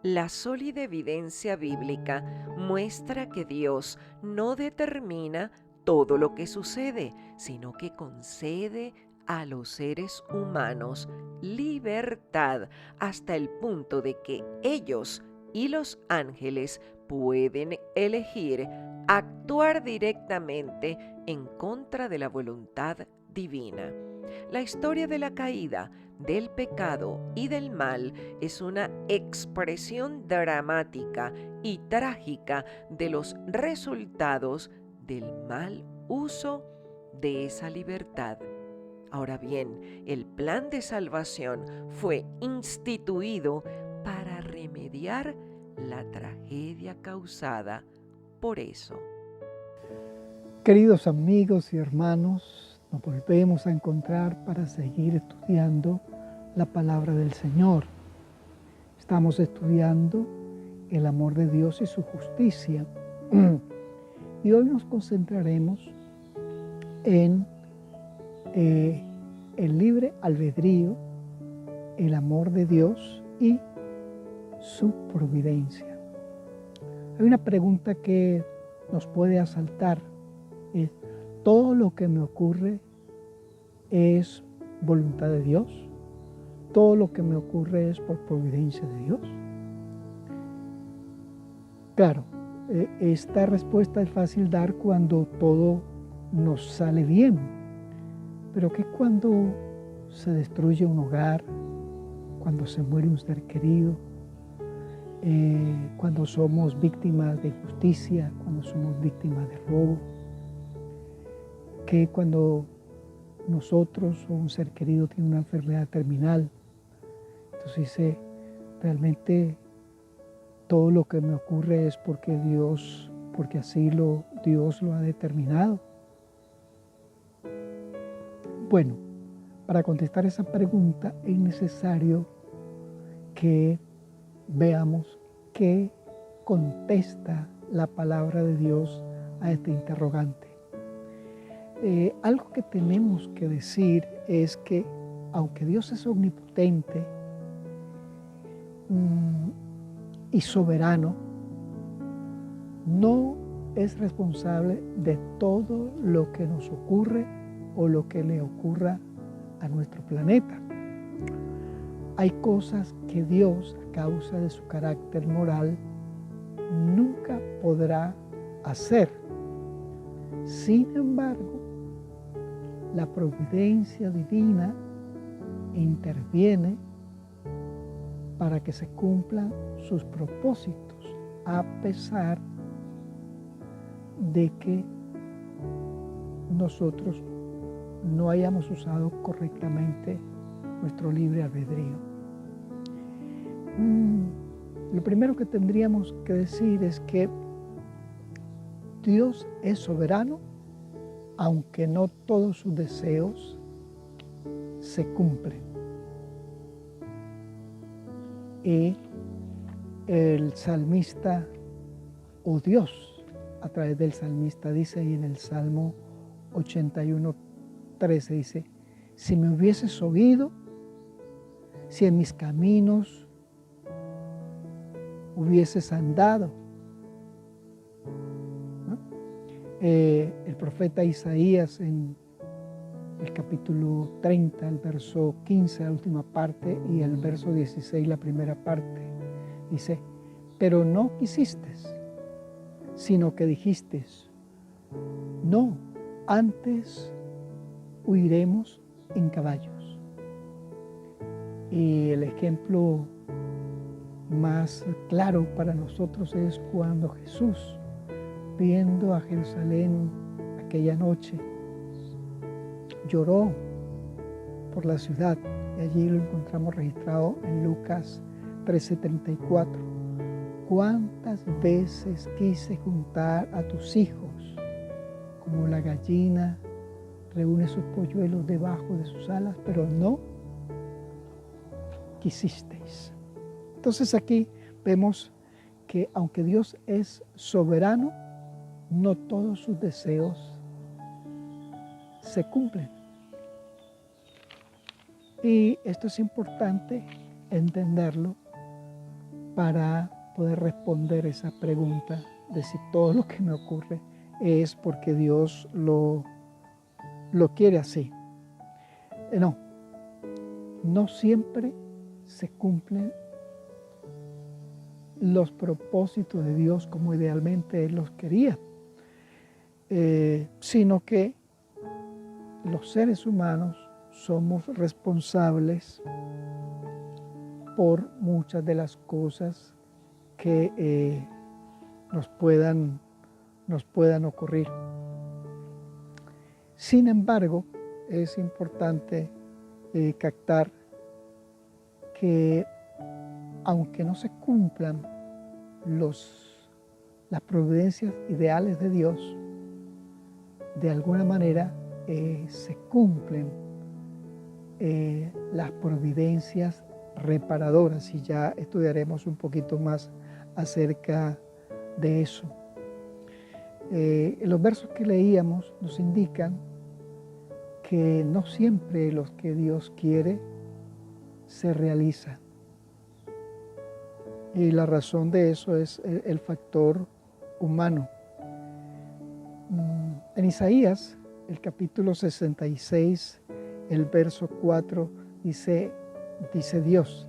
La sólida evidencia bíblica muestra que Dios no determina todo lo que sucede, sino que concede a los seres humanos libertad hasta el punto de que ellos y los ángeles pueden elegir actuar directamente en contra de la voluntad divina. La historia de la caída, del pecado y del mal es una expresión dramática y trágica de los resultados del mal uso de esa libertad. Ahora bien, el plan de salvación fue instituido para remediar la tragedia causada por eso. Queridos amigos y hermanos, nos volvemos a encontrar para seguir estudiando la palabra del Señor. Estamos estudiando el amor de Dios y su justicia. Y hoy nos concentraremos en el libre albedrío, el amor de Dios y su providencia. Hay una pregunta que nos puede asaltar. ¿Todo lo que me ocurre es voluntad de Dios? ¿Todo lo que me ocurre es por providencia de Dios? Claro, esta respuesta es fácil dar cuando todo nos sale bien, pero ¿qué cuando se destruye un hogar, cuando se muere un ser querido, cuando somos víctimas de injusticia, cuando somos víctimas de robo? Que cuando nosotros o un ser querido tiene una enfermedad terminal, entonces dice, realmente todo lo que me ocurre es porque Dios, porque Dios lo ha determinado. Bueno, para contestar esa pregunta es necesario que veamos qué contesta la palabra de Dios a este interrogante. Algo que tenemos que decir es que aunque Dios es omnipotente y soberano, no es responsable de todo lo que nos ocurre o lo que le ocurra a nuestro planeta. Hay cosas que Dios, a causa de su carácter moral, nunca podrá hacer. Sin embargo, la providencia divina interviene para que se cumplan sus propósitos, a pesar de que nosotros no hayamos usado correctamente nuestro libre albedrío. Lo primero que tendríamos que decir es que Dios es soberano, aunque no todos sus deseos se cumplen. Y el salmista, o Dios, a través del salmista, dice ahí en el Salmo 81:13, dice, si me hubieses oído, si en mis caminos hubieses andado. El profeta Isaías en el capítulo 30, el verso 15, la última parte, y el verso 16, la primera parte, dice, pero no quisiste, sino que dijiste, no, antes huiremos en caballos. Y el ejemplo más claro para nosotros es cuando Jesús, viendo a Jerusalén aquella noche, lloró por la ciudad, y allí lo encontramos registrado en Lucas 13:34. ¿Cuántas veces quise juntar a tus hijos, como la gallina reúne sus polluelos debajo de sus alas, pero no quisisteis? Entonces aquí vemos que aunque Dios es soberano, no todos sus deseos se cumplen. Y esto es importante entenderlo para poder responder esa pregunta de si todo lo que me ocurre es porque Dios lo quiere así. No siempre se cumplen los propósitos de Dios como idealmente Él los quería, sino que los seres humanos somos responsables por muchas de las cosas que nos puedan ocurrir. Sin embargo, es importante captar que aunque no se cumplan las providencias ideales de Dios, de alguna manera se cumplen las providencias reparadoras, y ya estudiaremos un poquito más acerca de eso. Los versos que leíamos nos indican que no siempre lo que Dios quiere se realiza. Y la razón de eso es el factor humano. En Isaías, el capítulo 66, el verso 4, dice Dios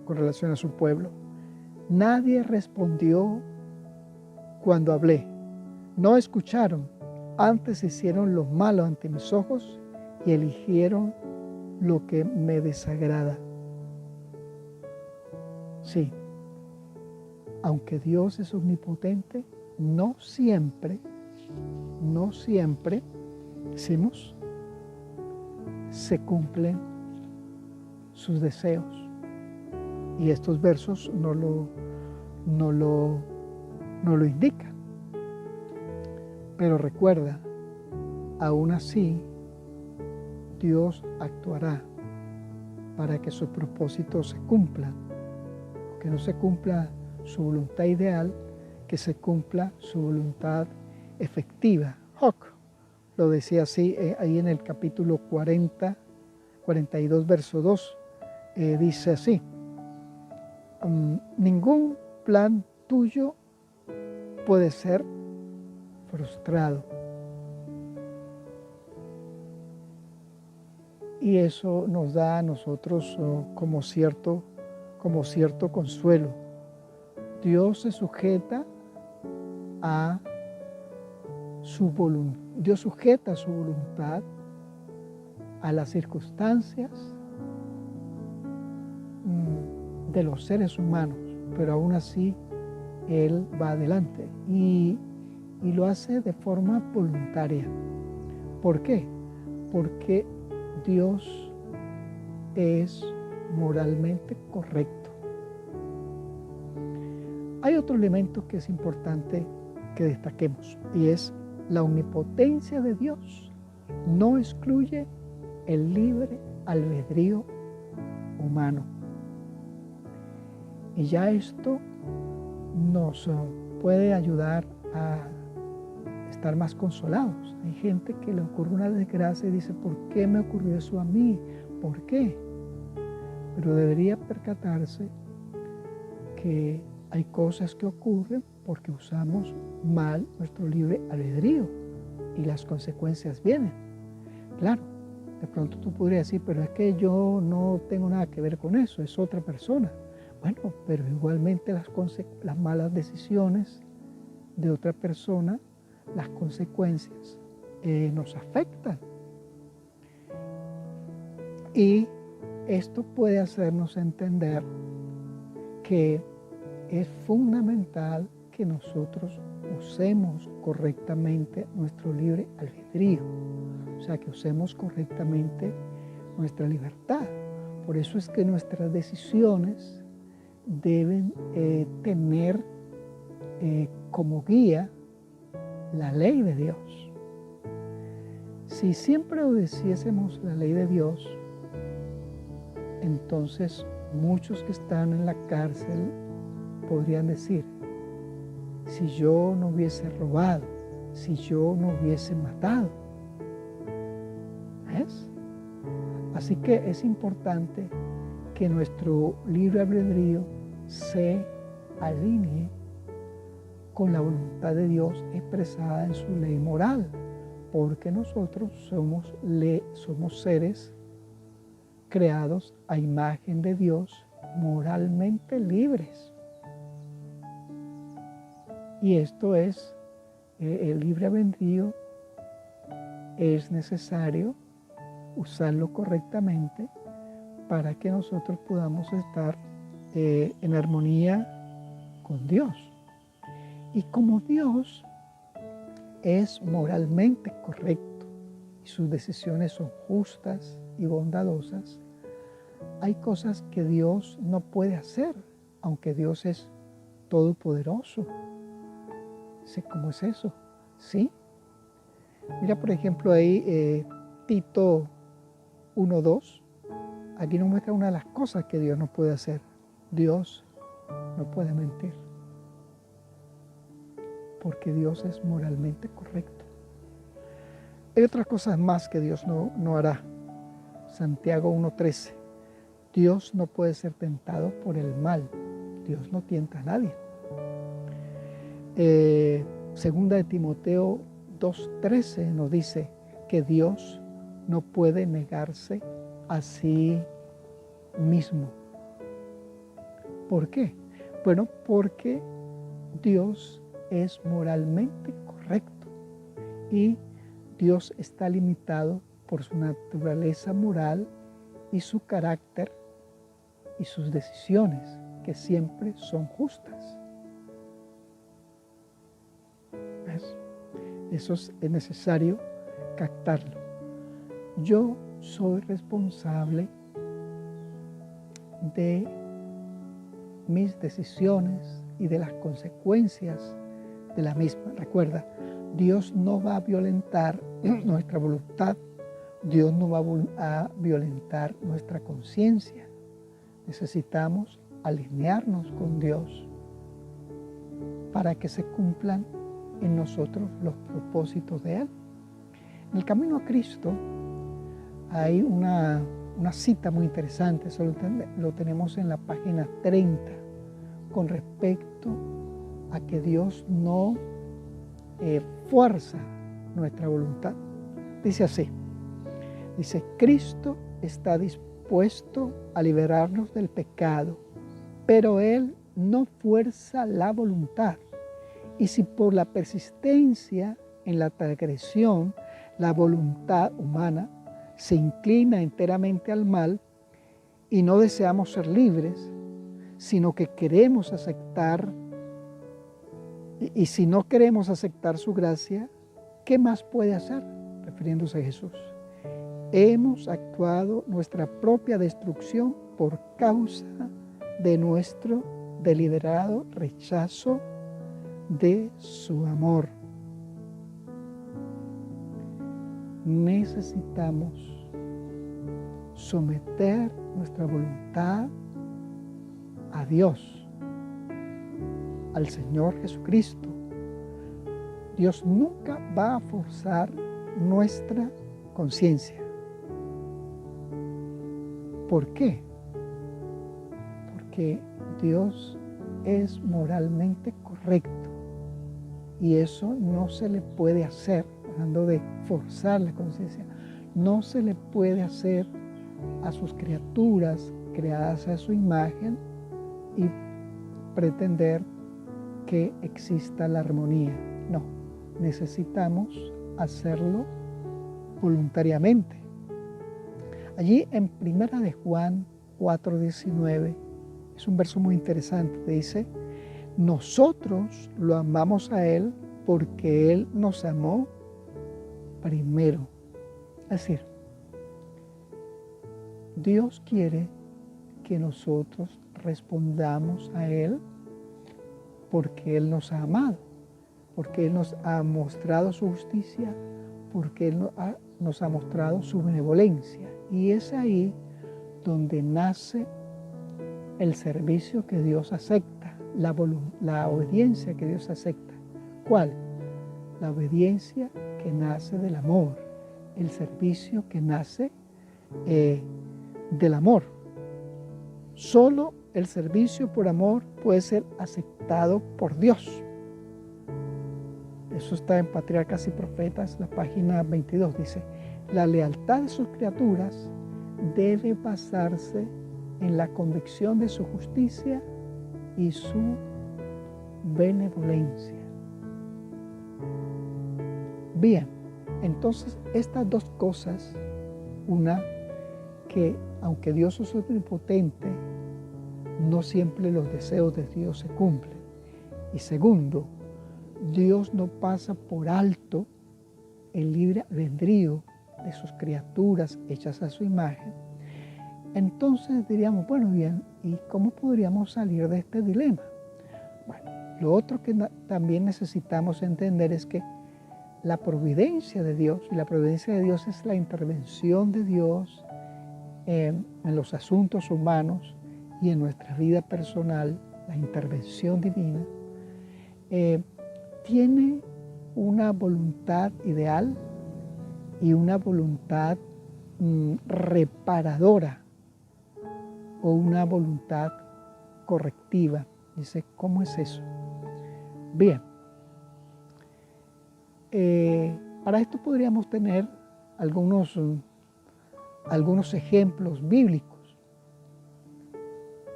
con relación a su pueblo: nadie respondió cuando hablé, no escucharon, antes hicieron lo malo ante mis ojos y eligieron lo que me desagrada. Sí, aunque Dios es omnipotente, no siempre, decimos, se cumplen sus deseos. Y estos versos no lo indican. Pero recuerda, aún así, Dios actuará para que sus propósitos se cumplan. Que no se cumpla su voluntad ideal, que se cumpla su voluntad efectiva. Job lo decía así ahí en el capítulo 42, verso 2. Dice así: ningún plan tuyo puede ser frustrado. Y eso nos da a nosotros como cierto consuelo. Dios se sujeta a su voluntad. Dios sujeta su voluntad a las circunstancias de los seres humanos, pero aún así Él va adelante y lo hace de forma voluntaria. ¿Por qué? Porque Dios es moralmente correcto. Hay otro elemento que es importante que destaquemos, y es la omnipotencia de Dios no excluye el libre albedrío humano. Y ya esto nos puede ayudar a estar más consolados. Hay gente que le ocurre una desgracia y dice: ¿por qué me ocurrió eso a mí? ¿Por qué? Pero debería percatarse que hay cosas que ocurren porque usamos mal nuestro libre albedrío y las consecuencias vienen. Claro, de pronto tú podrías decir: pero es que yo no tengo nada que ver con eso, es otra persona. Bueno, pero igualmente las malas decisiones de otra persona, las consecuencias nos afectan. Y esto puede hacernos entender que es fundamental que nosotros usemos correctamente nuestro libre albedrío, o sea, que usemos correctamente nuestra libertad. Por eso es que nuestras decisiones deben tener como guía la ley de Dios. Si siempre obedeciésemos la ley de Dios, entonces muchos que están en la cárcel podrían decir: si yo no hubiese robado, si yo no hubiese matado. ¿Ves? Así que es importante que nuestro libre albedrío se alinee con la voluntad de Dios expresada en su ley moral, porque nosotros somos seres creados a imagen de Dios, moralmente libres. Y esto es, el libre albedrío es necesario usarlo correctamente para que nosotros podamos estar en armonía con Dios. Y como Dios es moralmente correcto y sus decisiones son justas y bondadosas, hay cosas que Dios no puede hacer, aunque Dios es todopoderoso. ¿Cómo es eso? ¿Sí? Mira, por ejemplo, ahí Tito 1:2. Aquí nos muestra una de las cosas que Dios no puede hacer. Dios no puede mentir, porque Dios es moralmente correcto. Hay otras cosas más que Dios no hará. Santiago 1:13. Dios no puede ser tentado por el mal. Dios no tienta a nadie. Segunda de Timoteo 2:13 nos dice que Dios no puede negarse a sí mismo. ¿Por qué? Bueno, porque Dios es moralmente correcto y Dios está limitado por su naturaleza moral y su carácter y sus decisiones, que siempre son justas. ¿Ves? Eso es necesario captarlo. Yo soy responsable de mis decisiones y de las consecuencias de la misma. Recuerda, Dios no va a violentar nuestra voluntad, Dios no va a violentar nuestra conciencia. Necesitamos alinearnos con Dios para que se cumplan en nosotros los propósitos de Él. En el camino a Cristo hay una cita muy interesante, eso lo tenemos en la página 30, con respecto a que Dios no fuerza nuestra voluntad. Dice así, dice, Cristo está dispuesto a liberarnos del pecado, pero Él no fuerza la voluntad. Y si por la persistencia en la transgresión la voluntad humana se inclina enteramente al mal y no deseamos ser libres, sino que queremos aceptar, y si no queremos aceptar su gracia, ¿qué más puede hacer? Refiriéndose a Jesús. Hemos actuado nuestra propia destrucción por causa de nuestro deliberado rechazo de su amor. Necesitamos someter nuestra voluntad a Dios, al Señor Jesucristo. Dios nunca va a forzar nuestra conciencia. ¿Por qué? Porque Dios es moralmente correcto y eso no se le puede hacer, hablando de forzar la conciencia, no se le puede hacer a sus criaturas creadas a su imagen y pretender que exista la armonía. No, necesitamos hacerlo voluntariamente. Allí en Primera de Juan 4:19 es un verso muy interesante. Dice, nosotros lo amamos a Él porque Él nos amó primero. Es decir, Dios quiere que nosotros respondamos a Él porque Él nos ha amado, porque Él nos ha mostrado su justicia, porque Él nos ha mostrado su benevolencia. Y es ahí donde nace el servicio que Dios acepta, la obediencia que Dios acepta. ¿Cuál? La obediencia que nace del amor, el servicio que nace del amor. Solo el servicio por amor puede ser aceptado por Dios. Eso está en Patriarcas y Profetas, la página 22. Dice, la lealtad de sus criaturas debe basarse en la convicción de su justicia y su benevolencia. Bien, entonces estas dos cosas, una, que aunque Dios es omnipotente, no siempre los deseos de Dios se cumplen. Y segundo, Dios no pasa por alto el libre albedrío de sus criaturas hechas a su imagen. Entonces diríamos, bueno, bien, ¿y cómo podríamos salir de este dilema? Bueno, lo otro que también necesitamos entender es que la providencia de Dios, y la providencia de Dios es la intervención de Dios en los asuntos humanos y en nuestra vida personal, la intervención divina, tiene una voluntad ideal y una voluntad reparadora o una voluntad correctiva. Dice, ¿cómo es eso? Bien, para esto podríamos tener algunos ejemplos bíblicos.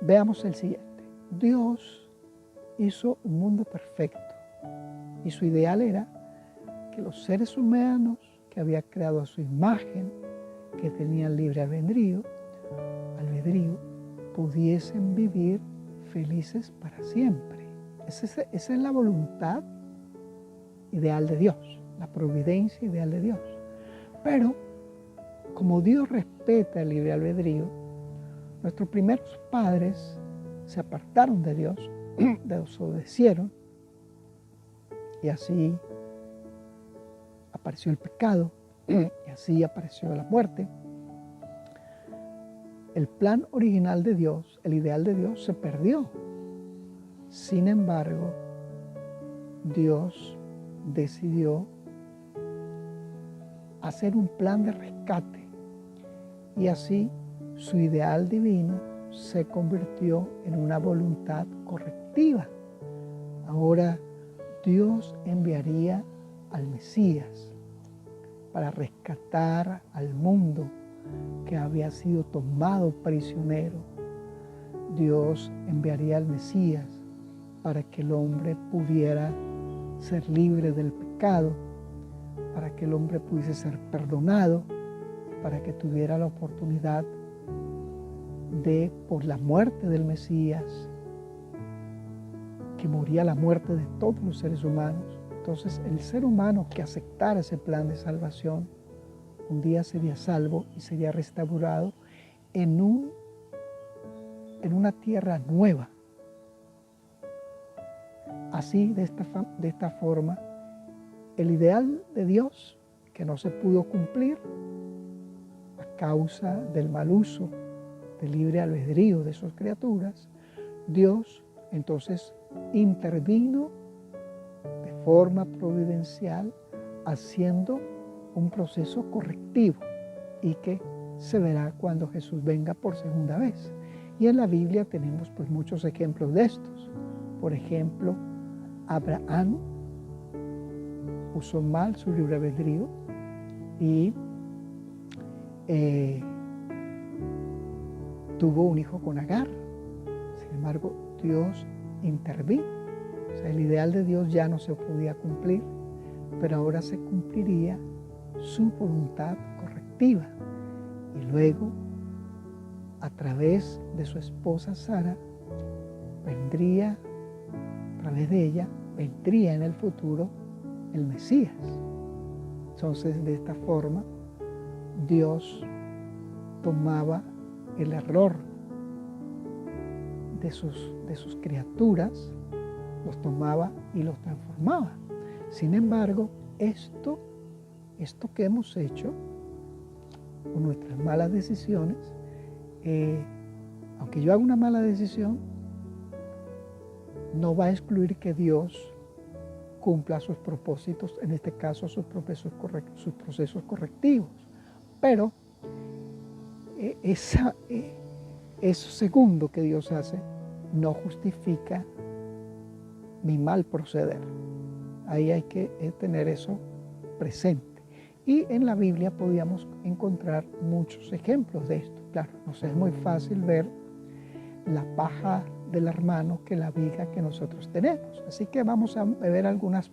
Veamos el siguiente. Dios hizo un mundo perfecto y su ideal era que los seres humanos que había creado a su imagen, que tenían libre albedrío, pudiesen vivir felices para siempre. Esa es la voluntad ideal de Dios, la providencia ideal de Dios. Pero, como Dios respeta el libre albedrío, nuestros primeros padres se apartaron de Dios, desobedecieron, y así apareció el pecado, y así apareció la muerte. El plan original de Dios, el ideal de Dios, se perdió. Sin embargo, Dios decidió hacer un plan de rescate y así su ideal divino se convirtió en una voluntad correctiva. Ahora Dios enviaría al Mesías para rescatar al mundo que había sido tomado prisionero. Dios enviaría al Mesías para que el hombre pudiera ser libre del pecado, para que el hombre pudiese ser perdonado, para que tuviera la oportunidad de, por la muerte del Mesías, que moría la muerte de todos los seres humanos. Entonces el ser humano que aceptara ese plan de salvación, un día sería salvo y sería restaurado en una tierra nueva. Así, de esta forma, el ideal de Dios, que no se pudo cumplir a causa del mal uso del libre albedrío de sus criaturas, Dios entonces intervino de forma providencial haciendo un proceso correctivo y que se verá cuando Jesús venga por segunda vez. Y en la Biblia tenemos pues muchos ejemplos de estos. Por ejemplo, Abraham usó mal su libre albedrío y tuvo un hijo con Agar. Sin embargo, Dios intervino. O sea, el ideal de Dios ya no se podía cumplir, pero ahora se cumpliría su voluntad correctiva. Y luego, a través de su esposa Sara, vendría, a través de ella, vendría en el futuro el Mesías. Entonces, de esta forma, Dios tomaba el error de sus criaturas, los tomaba y los transformaba. Sin embargo, esto que hemos hecho con nuestras malas decisiones, aunque yo haga una mala decisión, no va a excluir que Dios cumpla sus propósitos, en este caso sus procesos correctivos. Pero eso segundo que Dios hace no justifica mi mal proceder. Ahí hay que tener eso presente. Y en la Biblia podíamos encontrar muchos ejemplos de esto. Claro, nos es muy fácil ver la paja del hermano que la viga que nosotros tenemos. Así que vamos a ver algunas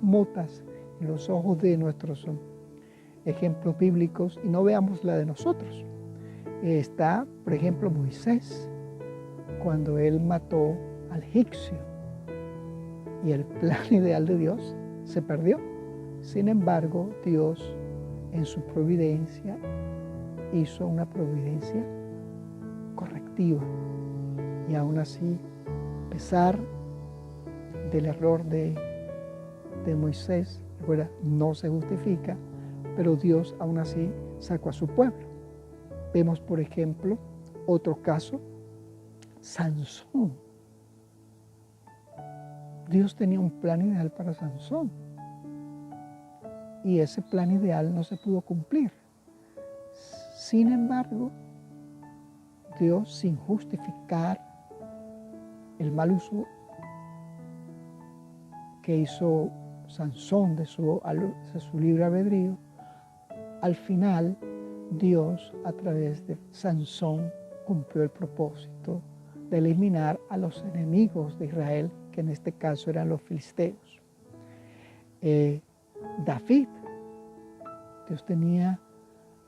motas en los ojos de nuestros ejemplos bíblicos y no veamos la de nosotros. Está, por ejemplo, Moisés, cuando él mató al egipcio y el plan ideal de Dios se perdió. Sin embargo, Dios en su providencia hizo una providencia correctiva y aún así, a pesar del error de Moisés, recuerda, no se justifica, pero Dios aún así sacó a su pueblo. Vemos, por ejemplo, otro caso, Sansón. Dios tenía un plan ideal para Sansón y ese plan ideal no se pudo cumplir. Sin embargo, Dios, sin justificar el mal uso que hizo Sansón de su libre albedrío, al final Dios, a través de Sansón, cumplió el propósito de eliminar a los enemigos de Israel, que en este caso eran los filisteos. David, Dios tenía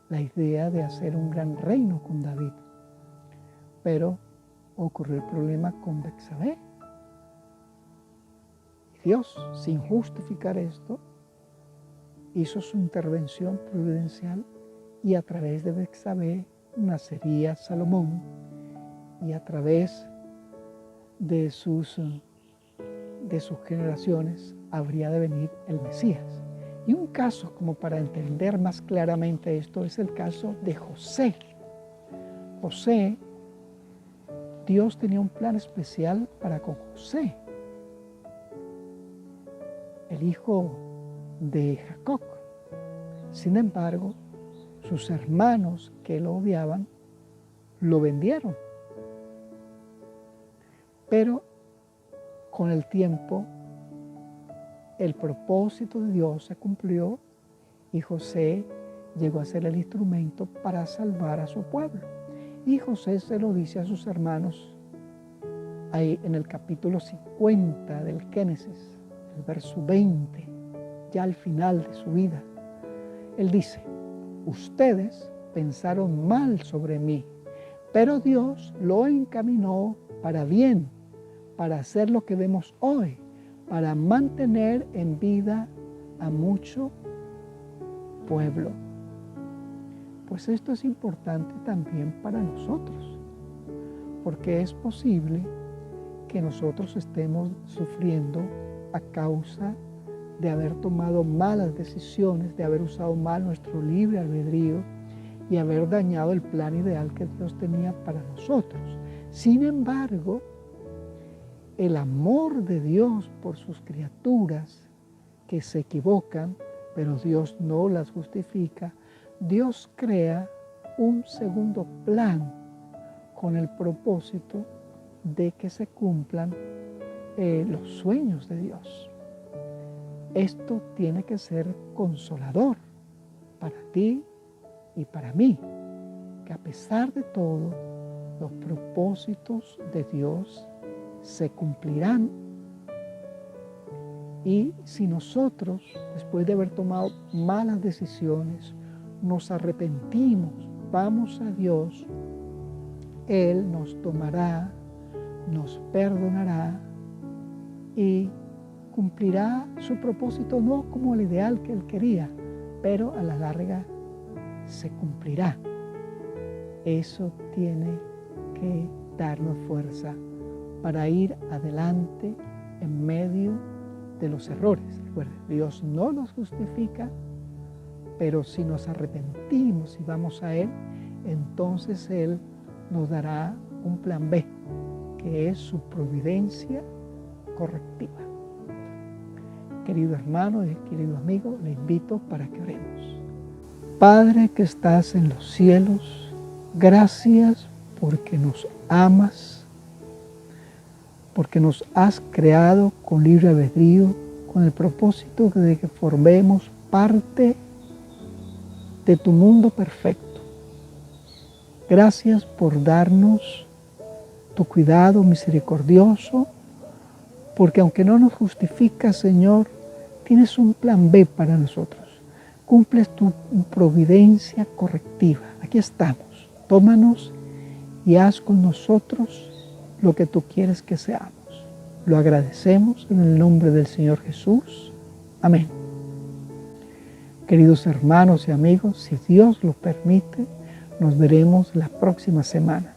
la idea de hacer un gran reino con David, pero ocurrió el problema con Betsabé. Dios, sin justificar esto, hizo su intervención providencial y a través de Betsabé nacería Salomón y a través de sus generaciones habría de venir el Mesías. Y un caso como para entender más claramente esto es el caso de José. José, Dios tenía un plan especial para con José, el hijo de Jacob. Sin embargo, sus hermanos que lo odiaban, lo vendieron. Pero con el tiempo, el propósito de Dios se cumplió y José llegó a ser el instrumento para salvar a su pueblo. Y José se lo dice a sus hermanos ahí en el capítulo 50 del Génesis, el verso 20, ya al final de su vida. Él dice: ustedes pensaron mal sobre mí, pero Dios lo encaminó para bien, para hacer lo que vemos hoy, para mantener en vida a mucho pueblo. Pues esto es importante también para nosotros, porque es posible que nosotros estemos sufriendo a causa de haber tomado malas decisiones, de haber usado mal nuestro libre albedrío y haber dañado el plan ideal que Dios tenía para nosotros. Sin embargo, el amor de Dios por sus criaturas que se equivocan, pero Dios no las justifica, Dios crea un segundo plan con el propósito de que se cumplan los sueños de Dios. Esto tiene que ser consolador para ti y para mí, que a pesar de todo, los propósitos de Dios se cumplirán. Y si nosotros, después de haber tomado malas decisiones, nos arrepentimos, vamos a Dios, Él nos tomará, nos perdonará y cumplirá su propósito, no como el ideal que Él quería, pero a la larga se cumplirá. Eso tiene que darnos fuerza para ir adelante en medio de los errores. Recuerden, Dios no los justifica, pero si nos arrepentimos y vamos a Él, entonces Él nos dará un plan B, que es su providencia correctiva. Querido hermano y querido amigo, le invito para que oremos. Padre que estás en los cielos, Gracias porque nos amas, porque nos has creado con libre albedrío, con el propósito de que formemos parte de tu mundo perfecto. Gracias por darnos tu cuidado misericordioso, porque aunque no nos justificas, Señor, tienes un plan B para nosotros. Cumples tu providencia correctiva. Aquí estamos. Tómanos y haz con nosotros lo que tú quieres que seamos. Lo agradecemos en el nombre del Señor Jesús. Amén. Queridos hermanos y amigos, si Dios lo permite, nos veremos la próxima semana.